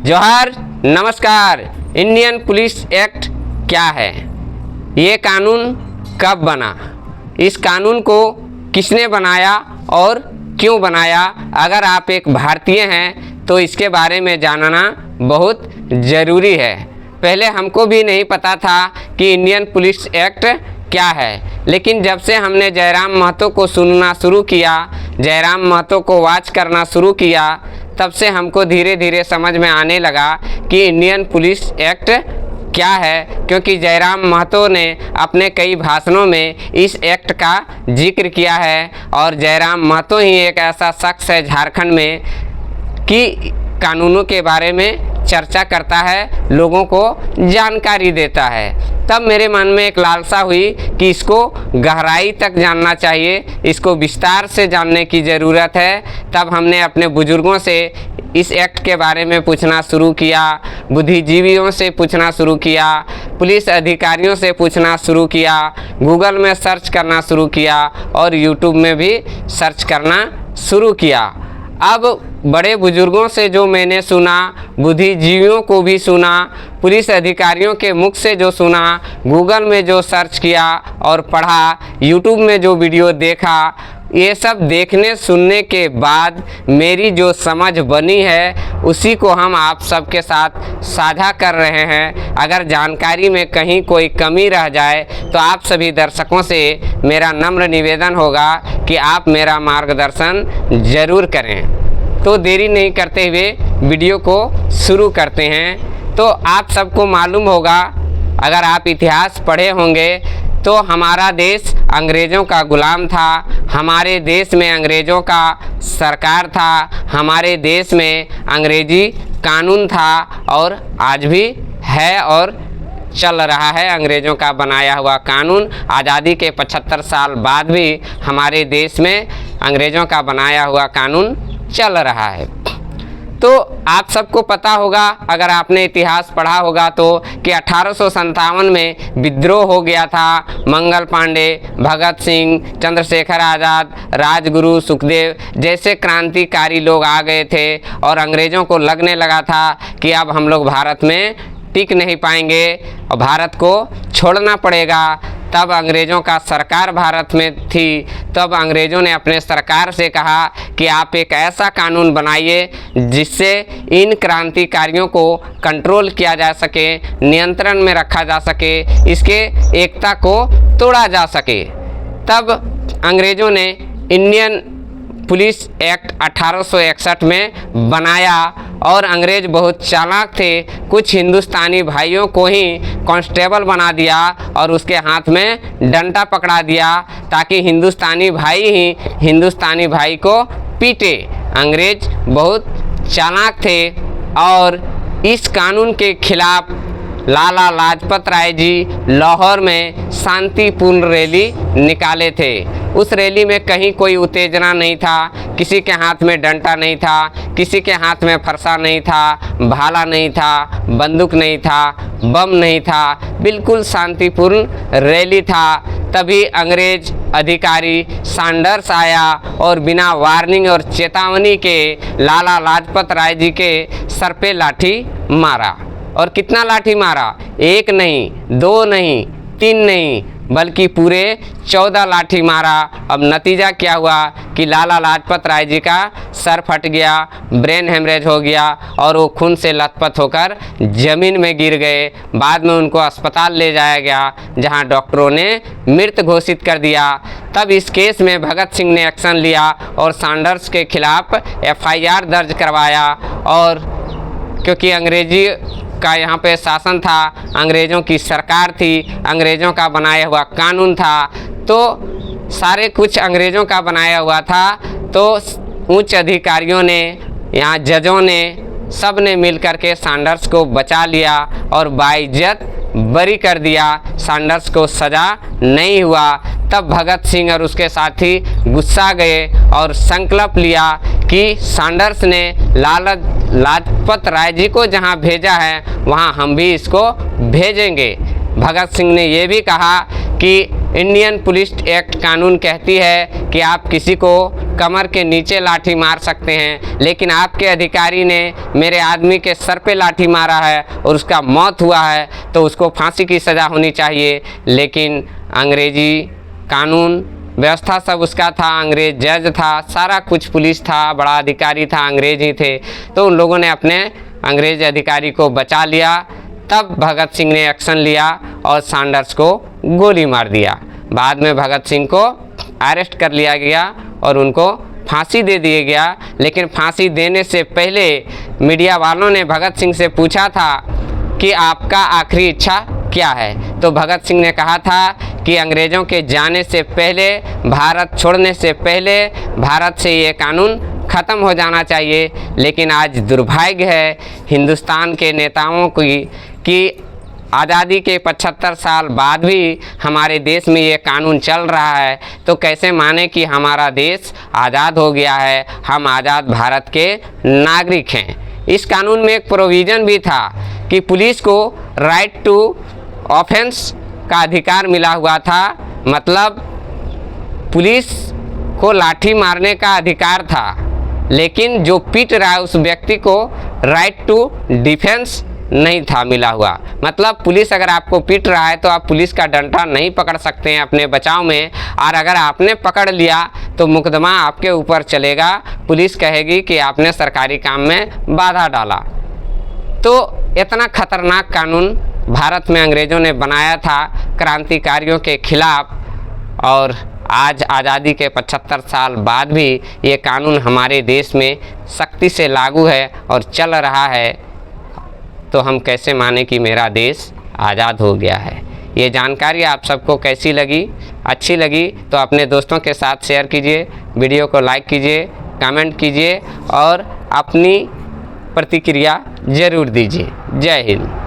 जोहार, नमस्कार। Indian police act क्या है? ये कानून कब बना? इस कानून को किसने बनाया और क्यों बनाया? अगर आप एक भारतीय हैं तो इसके बारे में जानना बहुत ज़रूरी है। पहले हमको भी नहीं पता था कि इंडियन पुलिस एक्ट क्या है, लेकिन जब से हमने जयराम महतो को सुनना शुरू किया, जयराम महतो को वॉच करना शुरू किया, तब से हमको धीरे धीरे समझ में आने लगा कि इंडियन पुलिस एक्ट क्या है। क्योंकि जयराम महतो ने अपने कई भाषणों में इस एक्ट का जिक्र किया है और जयराम महतो ही एक ऐसा शख्स है झारखंड में कि कानूनों के बारे में चर्चा करता है, लोगों को जानकारी देता है। तब मेरे मन में एक लालसा हुई कि इसको गहराई तक जानना चाहिए, इसको विस्तार से जानने की ज़रूरत है। तब हमने अपने बुजुर्गों से इस एक्ट के बारे में पूछना शुरू किया, बुद्धिजीवियों से पूछना शुरू किया, पुलिस अधिकारियों से पूछना शुरू किया, गूगल में सर्च करना शुरू किया और यूट्यूब में भी सर्च करना शुरू किया। अब बड़े बुजुर्गों से जो मैंने सुना, बुद्धिजीवियों को भी सुना, पुलिस अधिकारियों के मुख से जो सुना, गूगल में जो सर्च किया और पढ़ा, यूट्यूब में जो वीडियो देखा, ये सब देखने सुनने के बाद मेरी जो समझ बनी है उसी को हम आप सबके साथ साझा कर रहे हैं। अगर जानकारी में कहीं कोई कमी रह जाए तो आप सभी दर्शकों से मेरा नम्र निवेदन होगा कि आप मेरा मार्गदर्शन ज़रूर करें। तो देरी नहीं करते हुए वीडियो को शुरू करते हैं। तो आप सबको मालूम होगा, अगर आप इतिहास पढ़े होंगे तो हमारा देश अंग्रेज़ों का गुलाम था, हमारे देश में अंग्रेज़ों का सरकार था, हमारे देश में अंग्रेजी कानून था और आज भी है और चल रहा है अंग्रेज़ों का बनाया हुआ कानून। आज़ादी के 75 साल बाद भी हमारे देश में अंग्रेज़ों का बनाया हुआ कानून चल रहा है। तो आप सबको पता होगा, अगर आपने इतिहास पढ़ा होगा तो, कि 1857 में विद्रोह हो गया था। मंगल पांडे, भगत सिंह, चंद्रशेखर आज़ाद, राजगुरु, सुखदेव जैसे क्रांतिकारी लोग आ गए थे और अंग्रेज़ों को लगने लगा था कि अब हम लोग भारत में टिक नहीं पाएंगे और भारत को छोड़ना पड़ेगा। तब अंग्रेज़ों का सरकार भारत में थी, तब अंग्रेज़ों ने अपने सरकार से कहा कि आप एक ऐसा कानून बनाइए जिससे इन क्रांतिकारियों को कंट्रोल किया जा सके, नियंत्रण में रखा जा सके, इसके एकता को तोड़ा जा सके। तब अंग्रेज़ों ने इंडियन पुलिस एक्ट 1861 में बनाया और अंग्रेज़ बहुत चालाक थे। कुछ हिंदुस्तानी भाइयों को ही कांस्टेबल बना दिया और उसके हाथ में डंडा पकड़ा दिया ताकि हिंदुस्तानी भाई ही हिंदुस्तानी भाई को पीटे। अंग्रेज़ बहुत चालाक थे और इस कानून के खिलाफ लाला लाजपत राय जी लाहौर में शांतिपूर्ण रैली निकाले थे। उस रैली में कहीं कोई उत्तेजना नहीं था, किसी के हाथ में डंडा नहीं था, किसी के हाथ में फरसा नहीं था, भाला नहीं था, बंदूक नहीं था, बम नहीं था, बिल्कुल शांतिपूर्ण रैली था। तभी अंग्रेज अधिकारी सैंडर्स आया और बिना वार्निंग और चेतावनी के लाला लाजपत राय जी के सर पे लाठी मारा। और कितना लाठी मारा? एक नहीं, दो नहीं, तीन नहीं, बल्कि पूरे 14 लाठी मारा। अब नतीजा क्या हुआ कि लाला लाजपत राय जी का सर फट गया, ब्रेन हेमरेज हो गया और वो खून से लथपथ होकर ज़मीन में गिर गए। बाद में उनको अस्पताल ले जाया गया जहां डॉक्टरों ने मृत घोषित कर दिया। तब इस केस में भगत सिंह ने एक्शन लिया और सैंडर्स के खिलाफ FIR दर्ज करवाया। और क्योंकि अंग्रेजी का यहाँ पे शासन था, अंग्रेज़ों की सरकार थी, अंग्रेज़ों का बनाया हुआ कानून था, तो सारे कुछ अंग्रेज़ों का बनाया हुआ था। तो उच्च अधिकारियों ने, यहाँ जजों ने, सब ने मिल कर के सैंडर्स को बचा लिया और बाइज्जत बरी कर दिया। सैंडर्स को सज़ा नहीं हुआ। तब भगत सिंह और उसके साथी गुस्सा गए और संकल्प लिया कि सैंडर्स ने लाला लाजपत राय जी को जहां भेजा है वहां हम भी इसको भेजेंगे। भगत सिंह ने ये भी कहा कि इंडियन पुलिस एक्ट कानून कहती है कि आप किसी को कमर के नीचे लाठी मार सकते हैं, लेकिन आपके अधिकारी ने मेरे आदमी के सर पे लाठी मारा है और उसका मौत हुआ है तो उसको फांसी की सज़ा होनी चाहिए। लेकिन अंग्रेजी कानून व्यवस्था सब उसका था, अंग्रेज जज था, सारा कुछ पुलिस था, बड़ा अधिकारी था, अंग्रेज ही थे। तो उन लोगों ने अपने अंग्रेज अधिकारी को बचा लिया। तब भगत सिंह ने एक्शन लिया और सैंडर्स को गोली मार दिया। बाद में भगत सिंह को अरेस्ट कर लिया गया और उनको फांसी दे दिया गया। लेकिन फांसी देने से पहले मीडिया वालों ने भगत सिंह से पूछा था कि आपका आखिरी इच्छा क्या है। तो भगत सिंह ने कहा था कि अंग्रेज़ों के जाने से पहले, भारत छोड़ने से पहले भारत से ये कानून ख़त्म हो जाना चाहिए। लेकिन आज दुर्भाग्य है हिंदुस्तान के नेताओं की कि आज़ादी के 75 साल बाद भी हमारे देश में ये कानून चल रहा है। तो कैसे माने कि हमारा देश आज़ाद हो गया है, हम आज़ाद भारत के नागरिक हैं। इस कानून में एक प्रोविज़न भी था कि पुलिस को राइट टू ऑफेंस का अधिकार मिला हुआ था, मतलब पुलिस को लाठी मारने का अधिकार था। लेकिन जो पीट रहा है उस व्यक्ति को राइट टू डिफेंस नहीं था मिला हुआ। मतलब पुलिस अगर आपको पीट रहा है तो आप पुलिस का डंडा नहीं पकड़ सकते हैं अपने बचाव में, और अगर आपने पकड़ लिया तो मुकदमा आपके ऊपर चलेगा। पुलिस कहेगी कि आपने सरकारी काम में बाधा डाला। तो इतना खतरनाक कानून भारत में अंग्रेज़ों ने बनाया था क्रांतिकारियों के खिलाफ, और आज आज़ादी के 75 साल बाद भी ये कानून हमारे देश में सख्ती से लागू है और चल रहा है। तो हम कैसे माने कि मेरा देश आज़ाद हो गया है। ये जानकारी आप सबको कैसी लगी? अच्छी लगी तो अपने दोस्तों के साथ शेयर कीजिए, वीडियो को लाइक कीजिए, कमेंट कीजिए और अपनी प्रतिक्रिया ज़रूर दीजिए। जय हिंद।